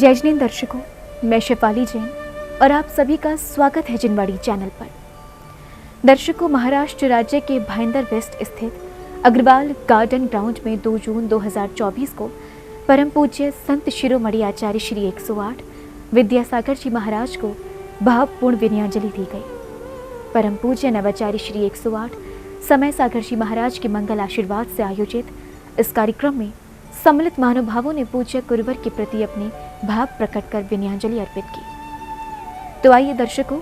जय जिन दर्शकों, मैं शेफाली जैन और आप सभी का स्वागत है जिनवाड़ी चैनल पर। दर्शकों, महाराष्ट्र राज्य के भाईंदर वेस्ट स्थित अग्रवाल गार्डन ग्राउंड में 2 जून 2024 को परम पूज्य संत शिरोमणि आचार्य श्री 108 विद्यासागर जी महाराज को भावपूर्ण विनयाजलि दी गई। परम पूज्य नवाचार्य श्री 108 समय सागर जी महाराज के मंगल आशीर्वाद से आयोजित इस कार्यक्रम में सम्मिलित महानुभावों ने पूज्य गुरुवर के प्रति अपने भाव प्रकट कर विनयाजलि अर्पित की। तो आइए दर्शकों,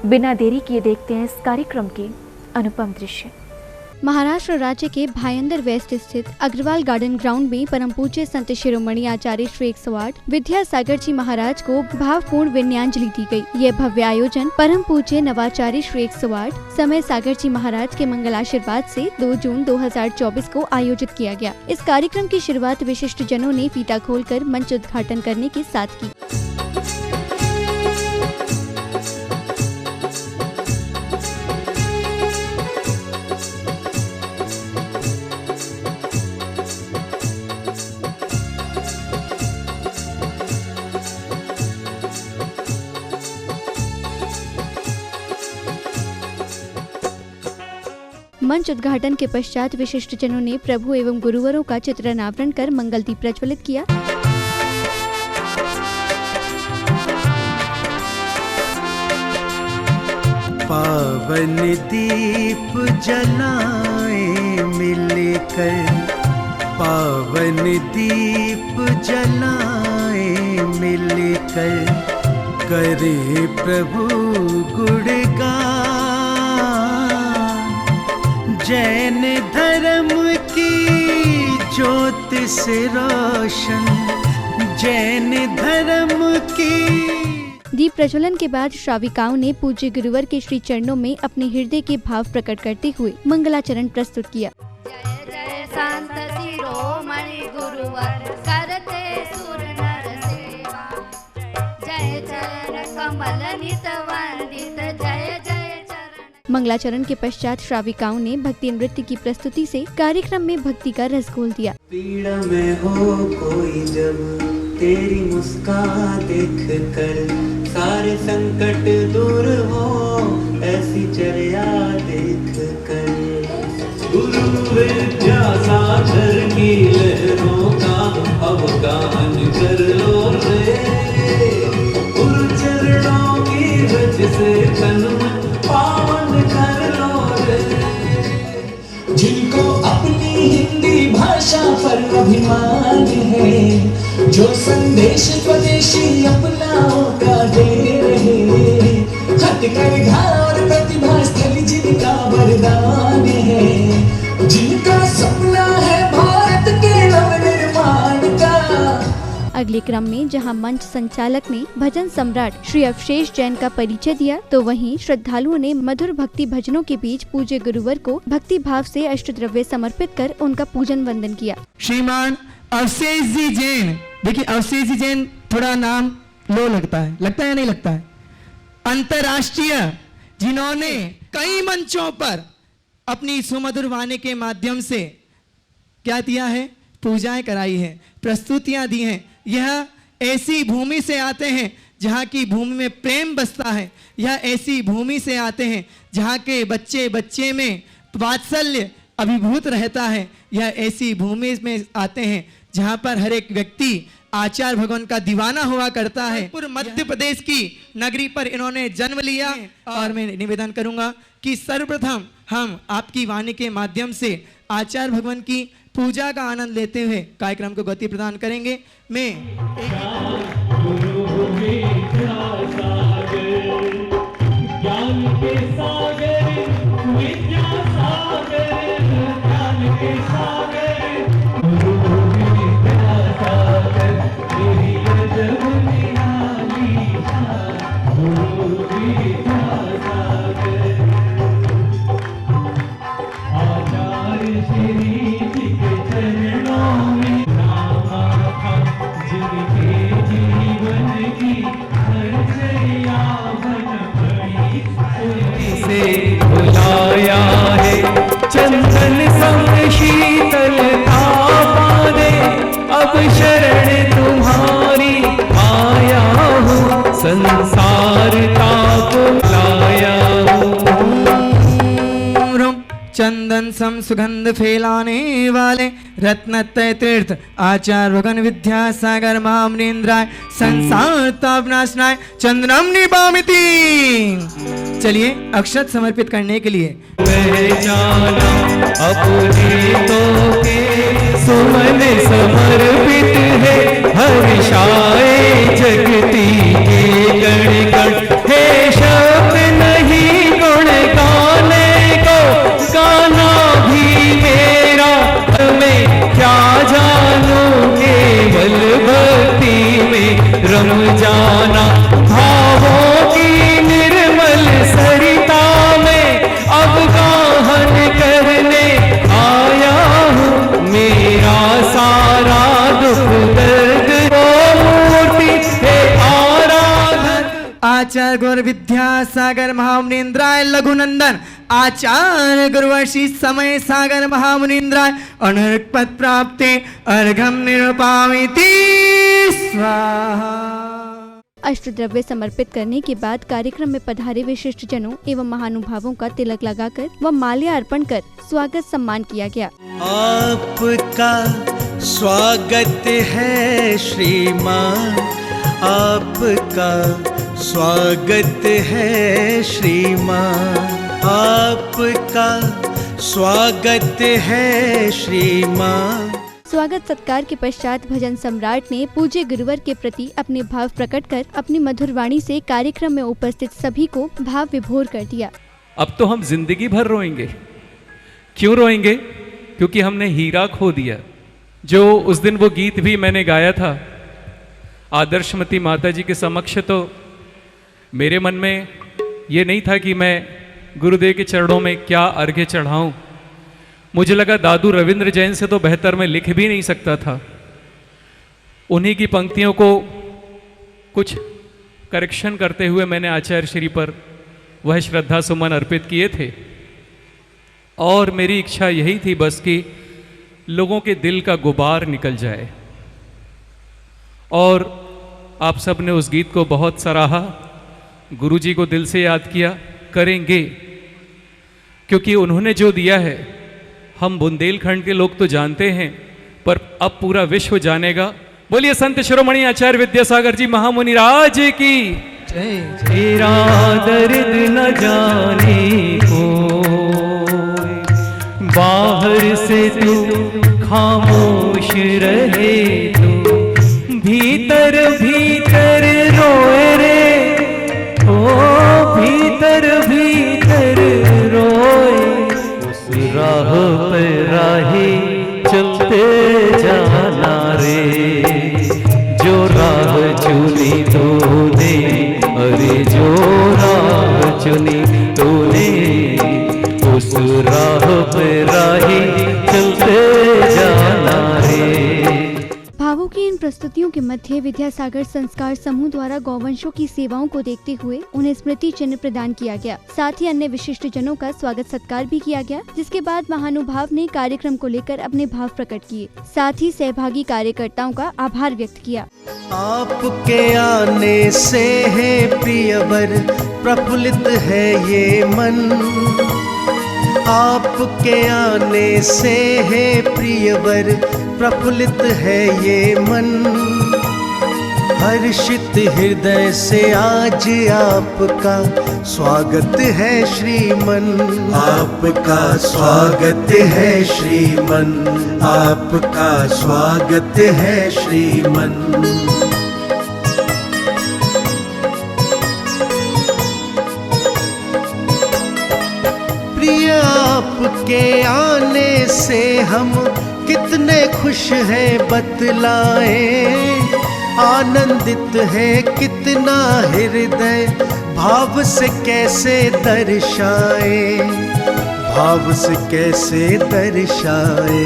बिना देरी किए देखते हैं इस कार्यक्रम के अनुपम दृश्य। महाराष्ट्र राज्य के भाईंदर वेस्ट स्थित अग्रवाल गार्डन ग्राउंड में परम पूज्य संत शिरोमणि आचार्य श्री 108 विद्यासागर जी महाराज को भावपूर्ण विनयाजलि दी गई। यह भव्य आयोजन परम पूज्य नवाचार्य श्री 108 समय सागर जी महाराज के मंगल आशीर्वाद से 2 जून 2024 को आयोजित किया गया। इस कार्यक्रम की शुरुआत विशिष्ट जनों ने फीता खोलकर मंच उद्घाटन करने के साथ की। मंच उद्घाटन के पश्चात विशिष्ट जनों ने प्रभु एवं गुरुवरों का चित्र अनावरण कर मंगल दीप प्रज्वलित किया। पावन दीप जलाए मिलकर, पावन दीप जलाए मिलकर, करे प्रभु गुणगान। जैन धर्म की ज्योत से रोशन, जैन धर्म की। दीप प्रज्वलन के बाद श्राविकाओं ने पूज्य गुरुवर के श्री चरणों में अपने हृदय के भाव प्रकट करते हुए मंगलाचरण प्रस्तुत किया। जय जय संत शिरोमणि गुरुवर, करते सुर नर सेवा। जय चरण कमल नित वंदित, जय जय। मंगलाचरण के पश्चात श्राविकाओं ने भक्ति नृत्य की प्रस्तुति से कार्यक्रम में भक्ति का रस घोल दिया। पीड़ा में हो कोई जब, तेरी मुस्कान देख कर सारे संकट दूर हो, ऐसी चर्या देख कर। गुरु विद्यासागर की लहरों का अवगाहन कर लो रे, गुरु चरणों की रज से तन पावन कर लो रे। जिनको अपनी हिंदी भाषा पर अभिमान है, जो संदेश स्वदेशी अपनाओं का दे रहे, हथकरघा और प्रतिभा स्थल जिनका वरदान है, जिनका सपना है भारत के नवनिर्माण का। अगले क्रम में जहां मंच संचालक ने भजन सम्राट श्री अवशेष जैन का परिचय दिया, तो वहीं श्रद्धालुओं ने मधुर भक्ति भजनों के बीच पूज्य गुरुवर को भक्ति भाव से अष्टद्रव्य समर्पित कर उनका पूजन वंदन किया। श्रीमान अवशेष जी जैन, देखिए अवशेष जी जैन थोड़ा नाम लो लगता है या नहीं लगता है। अंतर्राष्ट्रीय, जिन्होंने कई मंचों पर अपनी सुमधुर वाणी के माध्यम से क्या दिया है, पूजाएं कराई है, प्रस्तुतियां दी हैं। यह ऐसी भूमि से आते हैं जहाँ की भूमि में प्रेम बसता है। यह ऐसी भूमि से आते हैं जहाँ के बच्चे बच्चे में वात्सल्य अभिभूत रहता है। यह ऐसी भूमि में आते हैं जहाँ पर हर एक व्यक्ति आचार्य भगवान का दीवाना हुआ करता है। पूरे मध्य प्रदेश की नगरी पर इन्होंने जन्म लिया और मैं निवेदन करूंगा कि सर्वप्रथम हम आपकी वाणी के माध्यम से आचार्य भगवान की पूजा का आनंद लेते हुए कार्यक्रम को गति प्रदान करेंगे। मैं बुलाया है चंदन संग शीतलता पाने, अब शरण तुम्हारी संसार ताप लाया हूँ। चंदन सम सुगंध फैलाने वाले रत्नत्रय तीर्थ आचार्य भगवान विद्यासागर महामुनीन्द्राय संसार ताप नाशनाय चंद्रम निभामिति। चलिए अक्षत समर्पित करने के लिए पहचाना अपने तो के सुमन समर्पित है हर्षाए जगती के गण गण। हे शब्द नहीं गुण गाने को गाना भी मेरा मैं क्या जानूं केवल भक्ति में रम जाना। भावों की निर्मल सरिता में अब गाहन करने आया हूँ। मेरा सारा दुख दर्द को मूर्ति है आराधन। आचार्य गुरु विद्यासागर महामुनीन्द्राय लघुनंदन आचार्य गुरुवर्षि समय सागर महामुनीन्द्राय अनर्क पद प्राप्ते अर्घम निरूपामिति स्वाहा। अष्टद्रव्य समर्पित करने के बाद कार्यक्रम में पधारे विशिष्ट जनों एवं महानुभावों का तिलक लगाकर व माल्या अर्पण कर स्वागत सम्मान किया गया। आपका स्वागत है श्रीमान, आपका स्वागत है श्रीमान, आपका स्वागत है श्रीमान। स्वागत सत्कार के पश्चात भजन सम्राट ने पूज्य गुरुवर के प्रति अपने भाव प्रकट कर अपनी मधुर वाणी से कार्यक्रम में उपस्थित सभी को भाव विभोर कर दिया। अब तो हम जिंदगी भर रोएंगे। क्यों रोएंगे? क्योंकि हमने हीरा खो दिया। जो उस दिन वो गीत भी मैंने गाया था आदर्शमती माता जी के समक्ष, तो मेरे मन में ये नहीं था कि मैं गुरुदेव के चरणों में क्या अर्घ्य चढ़ाऊं। मुझे लगा दादू रविंद्र जैन से तो बेहतर मैं लिख भी नहीं सकता था। उन्हीं की पंक्तियों को कुछ करेक्शन करते हुए मैंने आचार्य श्री पर वह श्रद्धा सुमन अर्पित किए थे। और मेरी इच्छा यही थी बस कि लोगों के दिल का गुबार निकल जाए। और आप सब ने उस गीत को बहुत सराहा, गुरुजी को दिल से याद किया। करेंगे, क्योंकि उन्होंने जो दिया है हम बुंदेलखंड के लोग तो जानते हैं, पर अब पूरा विश्व जानेगा। बोलिए संत शिरोमणि आचार्य विद्यासागर जी महामुनि राज की जय। तेरा दर्द न जाने को बाहर से तू खामोश रहे, तू भीतर भीतर रोए रे, ओ भीतर भीतर रोए। उस राह पे राही चलते जाना रे, जो राह चुनी तूने, अरे जो राह चुनी तूने, उस राह पे राही चलते जाना रे। भावों की इन प्रस्तुतियों के मध्य विद्यासागर संस्कार समूह द्वारा गौवंशों की सेवाओं को देखते हुए उन्हें स्मृति चिन्ह प्रदान किया गया। साथ ही अन्य विशिष्ट जनों का स्वागत सत्कार भी किया गया, जिसके बाद महानुभाव ने कार्यक्रम को लेकर अपने भाव प्रकट किए। साथ ही सहभागी कार्यकर्ताओं का आभार व्यक्त किया। आपके आने से है प्रियवर प्रफुल्लित है ये मन, आपके आने से है प्रियवर प्रफुल्लित है ये मन। हर्षित हृदय से आज आपका स्वागत है श्रीमन, आपका स्वागत है श्रीमन, आपका स्वागत है श्रीमन। प्रिय आपके आने से हम कितने खुश हैं बतलाएं, आनंदित है कितना हृदय भाव से कैसे दर्शाए, भाव से कैसे दर्शाए।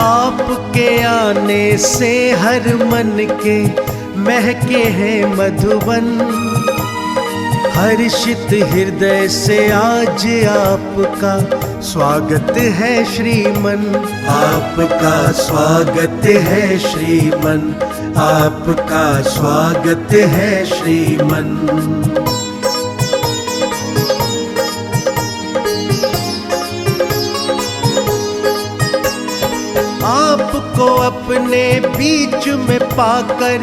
आपके आने से हर मन के महके हैं मधुबन, हर्षित हृदय से आज आपका स्वागत है श्रीमन, आपका स्वागत है श्रीमन, आपका स्वागत है श्रीमन। आपको अपने बीच में पाकर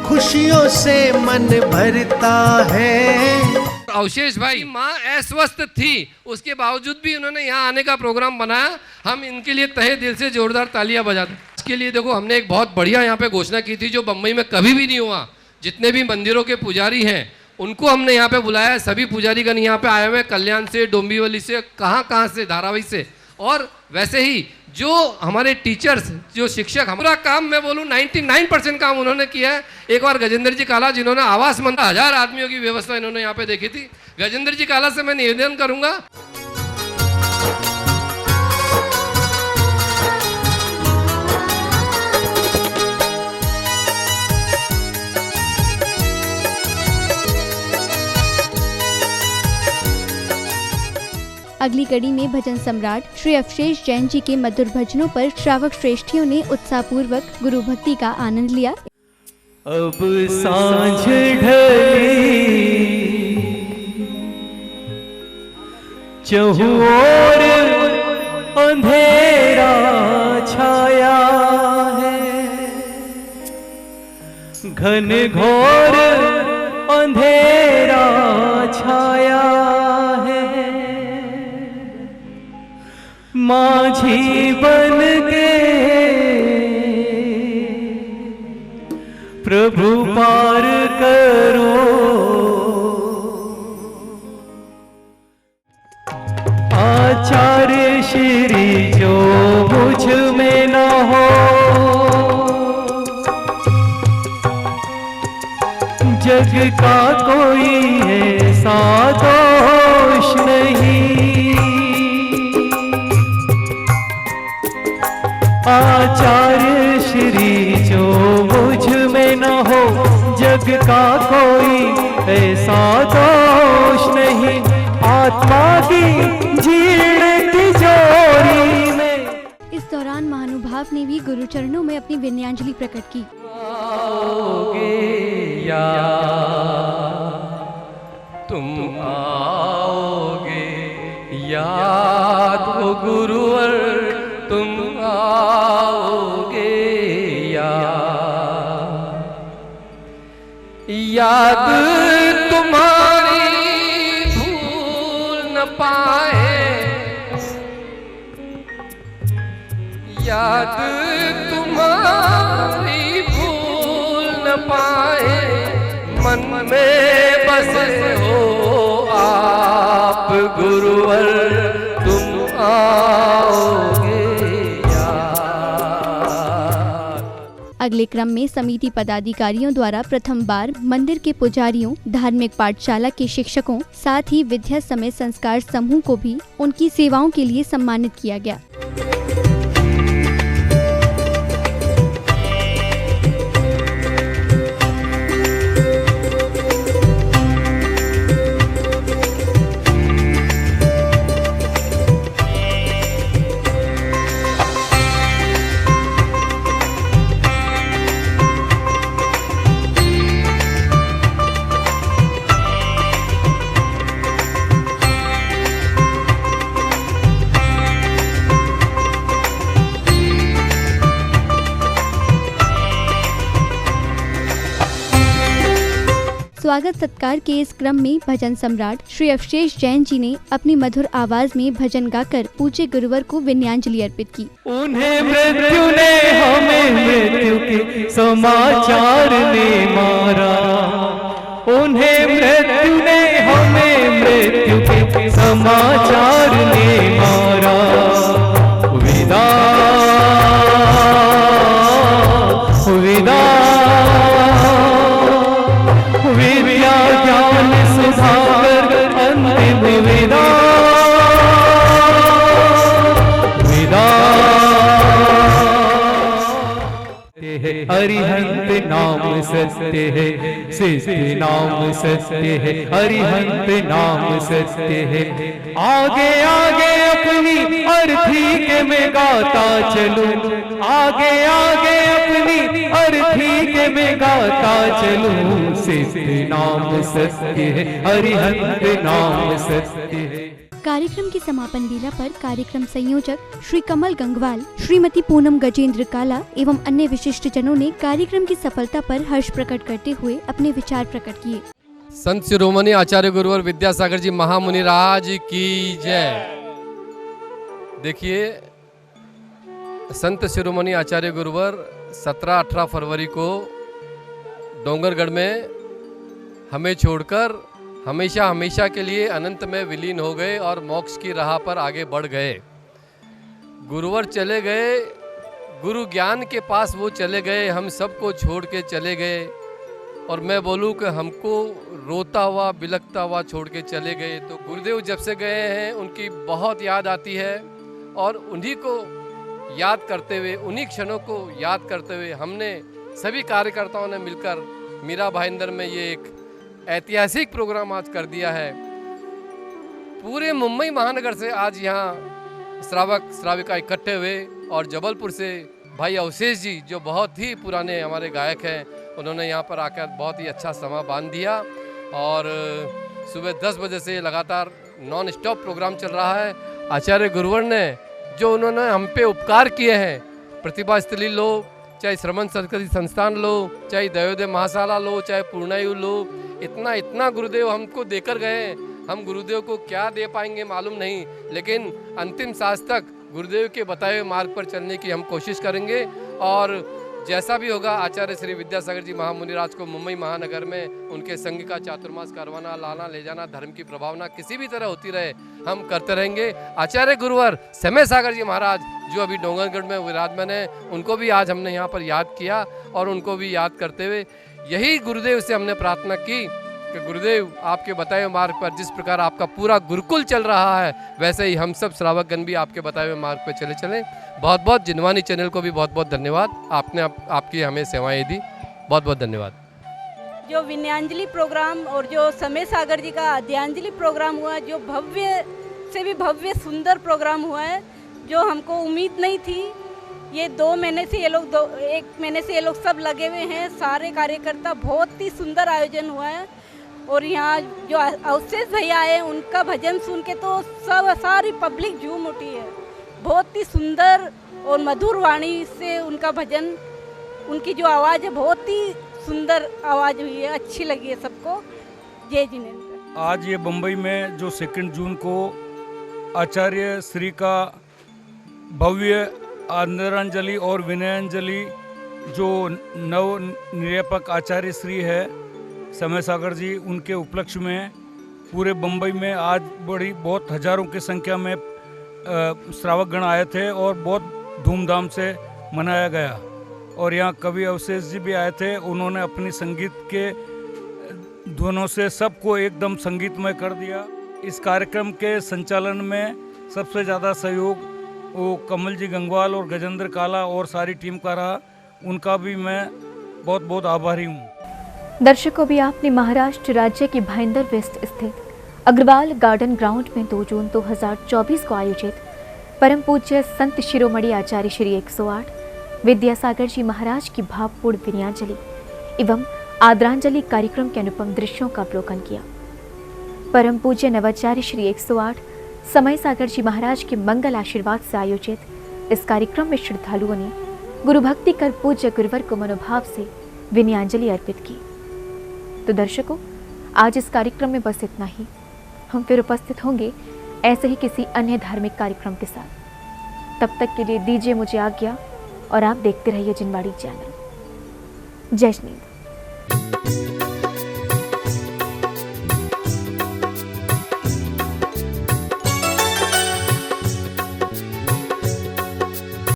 खुशियों से मन भरता है। अवशेष भाई माँ अस्वस्थ थी, उसके बावजूद भी उन्होंने यहाँ आने का प्रोग्राम बनाया। हम इनके लिए तहे दिल से जोरदार तालियां बजाते। इसके लिए देखो हमने एक बहुत बढ़िया यहाँ पे घोषणा की थी जो बम्बई में कभी भी नहीं हुआ। जितने भी मंदिरों के पुजारी हैं उनको हमने यहाँ पे बुलाया। सभी पुजारीगण यहाँ पे आए हुए हैं, कल्याण से, डोंबिवली से, कहाँ से, धारावी से। और वैसे ही जो हमारे टीचर्स, जो शिक्षक, हमारा काम मैं बोलूँ 99% काम उन्होंने किया है। एक बार गजेंद्र जी काला जिन्होंने आवास मंदिर 1000 आदमियों की व्यवस्था इन्होंने यहाँ पे देखी थी। गजेंद्र जी काला से मैं निवेदन करूंगा, अगली कड़ी में भजन सम्राट श्री अवशेष जैन जी के मधुर भजनों पर श्रावक श्रेष्ठियों ने उत्साहपूर्वक गुरु भक्ति का आनंद लिया। अब सांझ ढली, चहुओर अंधेरा छाया है, घन घोर अंधेरा छाया है। माझी बन के प्रभु पार करो, आचार्य श्री जो मुझ में न हो, जग का कोई ऐसा दोष नहीं। आचार्य श्री जो मुझ में न हो, जग का कोई ऐसा दोष नहीं। आत्मा की जीर्ण तिजोरी में। इस दौरान महानुभाव ने भी गुरु चरणों में अपनी विनयाञ्जलि प्रकट की। आओगे या तुम आओगे, याद हो गुरुवर तुम आओगे या, याद तुम्हारी भूल न पाए, याद तुम्हारी भूल न पाए। मन में बसे हो आप गुरुवर तुम आओगे। अगले क्रम में समिति पदाधिकारियों द्वारा प्रथम बार मंदिर के पुजारियों, धार्मिक पाठशाला के शिक्षकों, साथ ही विद्या समेत संस्कार समूह को भी उनकी सेवाओं के लिए सम्मानित किया गया। स्वागत सत्कार के इस क्रम में भजन सम्राट श्री अवशेष जैन जी ने अपनी मधुर आवाज में भजन गाकर पूज्य गुरुवर को विनयाञ्जलि अर्पित की। उन्हें मृत्यु ने हमें मृत्यु के समाचार ने मारा, उन्हें मृत्यु ने हमें मृत्यु के समाचार ने मारा। विदा विदा विद्या ज्ञान सुधाकर अंतिम विदा, विदा अरिहंत नाम सत्य है, सिद्ध नाम सत्य है, अरिहंत नाम सत्य है। आगे आगे अपनी अर्थी के मैं गाता चलूं, आगे आगे अपनी अर्थी के मैं गाता चलूं, सिद्ध नाम सत्य है, अरिहंत नाम सत्य है। कार्यक्रम की समापन बेला पर कार्यक्रम संयोजक श्री कमल गंगवाल, श्रीमती पूनम गजेंद्र काला एवं अन्य विशिष्ट जनों ने कार्यक्रम की सफलता पर हर्ष प्रकट करते हुए अपने विचार प्रकट किए। संत शिरोमणि आचार्य गुरुवर विद्यासागर जी महामुनि राज की जय। देखिए, संत शिरोमणि आचार्य गुरुवर 17-18 फरवरी को डोंगरगढ़ में हमें छोड़कर हमेशा हमेशा के लिए अनंत में विलीन हो गए और मोक्ष की राह पर आगे बढ़ गए। गुरुवर चले गए, गुरु ज्ञान के पास वो चले गए, हम सबको छोड़ के चले गए। और मैं बोलूँ कि हमको रोता हुआ बिलखता हुआ छोड़ के चले गए। तो गुरुदेव जब से गए हैं उनकी बहुत याद आती है, और उन्हीं को याद करते हुए, उन्हीं क्षणों को याद करते हुए हमने सभी कार्यकर्ताओं ने मिलकर मीरा भाईंदर में ये एक ऐतिहासिक प्रोग्राम आज कर दिया है। पूरे मुंबई महानगर से आज यहाँ श्रावक श्राविका इकट्ठे हुए, और जबलपुर से भाई अवशेष जी जो बहुत ही पुराने हमारे गायक हैं, उन्होंने यहाँ पर आकर बहुत ही अच्छा समय बांध दिया। और सुबह 10 बजे से लगातार नॉन स्टॉप प्रोग्राम चल रहा है। आचार्य गुरुवर ने जो उन्होंने हम पे उपकार किए हैं, प्रतिभा स्थली लो, चाहे श्रमण संस्कृति संस्थान लो, चाहे दयोदय महाशाला लो, चाहे पूर्णायु लो, इतना इतना गुरुदेव हमको देकर गए। हम गुरुदेव को क्या दे पाएंगे मालूम नहीं, लेकिन अंतिम सांस तक गुरुदेव के बताए हुए मार्ग पर चलने की हम कोशिश करेंगे। और जैसा भी होगा, आचार्य श्री विद्यासागर जी महामुनि राज को मुंबई महानगर में उनके संघ का चातुर्मास करवाना, लाना ले जाना, धर्म की प्रभावना किसी भी तरह होती रहे, हम करते रहेंगे। आचार्य गुरुवर समय सागर जी महाराज जो अभी डोंगरगढ़ में विराजमान है, उनको भी आज हमने यहाँ पर याद किया, और उनको भी याद करते हुए यही गुरुदेव से हमने प्रार्थना की कि गुरुदेव आपके बताए हुए मार्ग पर जिस प्रकार आपका पूरा गुरुकुल चल रहा है, वैसे ही हम सब श्रावकगण भी आपके बताए हुए मार्ग पर चले चलें। बहुत बहुत जिनवानी चैनल को भी बहुत बहुत धन्यवाद, आपने आपकी हमें सेवाएं दी, बहुत बहुत धन्यवाद। जो विनयांजलि प्रोग्राम और जो समय सागर जी का आद्यांजलि प्रोग्राम हुआ, जो भव्य से भी भव्य सुंदर प्रोग्राम हुआ है, जो हमको उम्मीद नहीं थी। ये 2 महीने से ये लोग 1 महीने से ये लोग सब लगे हुए हैं, सारे कार्यकर्ता। बहुत ही सुंदर आयोजन हुआ है। और यहाँ जो अवशेष भैया आए, उनका भजन सुन के तो सारी पब्लिक झूम उठी है। बहुत ही सुंदर और मधुर वाणी से उनका भजन, उनकी जो आवाज़ है, बहुत ही सुंदर आवाज़ हुई है, अच्छी लगी है सबको। जय जिनेंद्र। आज ये बम्बई में जो 2 जून को आचार्य श्री का भव्य आदरांजलि और विनयांजलि, जो नव निरपेक्ष आचार्य श्री है समय सागर जी, उनके उपलक्ष्य में पूरे बम्बई में आज बहुत हजारों की संख्या में श्रावकगण आए थे और बहुत धूमधाम से मनाया गया। और यहाँ कवि अवशेष जी भी आए थे, उन्होंने अपनी संगीत के धुनों से सबको एकदम संगीतमय कर दिया। इस कार्यक्रम के संचालन में सबसे ज़्यादा सहयोग वो कमल जी गंगवाल और गजेंद्र काला और सारी टीम का रहा, उनका भी मैं बहुत बहुत आभारी हूँ। दर्शकों, भी आपने महाराष्ट्र राज्य के भाईंदर वेस्ट स्थित अग्रवाल गार्डन ग्राउंड में 2 जून 2024 को आयोजित परम पूज्य संत शिरोमणि आचार्य श्री 108 विद्यासागर जी महाराज की भावपूर्ण विनयांजलि एवं आदरांजलि कार्यक्रम के अनुपम दृश्यों का अवलोकन किया। परम पूज्य नवाचार्य श्री 108 समय सागर जी महाराज के मंगल आशीर्वाद से आयोजित इस कार्यक्रम में श्रद्धालुओं ने गुरु भक्ति कर पूज्य गुरुवर को मनोभाव से विनयांजलि अर्पित की। तो दर्शकों, आज इस कार्यक्रम में बस इतना ही। हम फिर उपस्थित होंगे ऐसे ही किसी अन्य धार्मिक कार्यक्रम के साथ। तब तक के लिए दीजिए मुझे आज्ञा, और आप देखते रहिए जिनवाड़ी चैनल। जय श्री।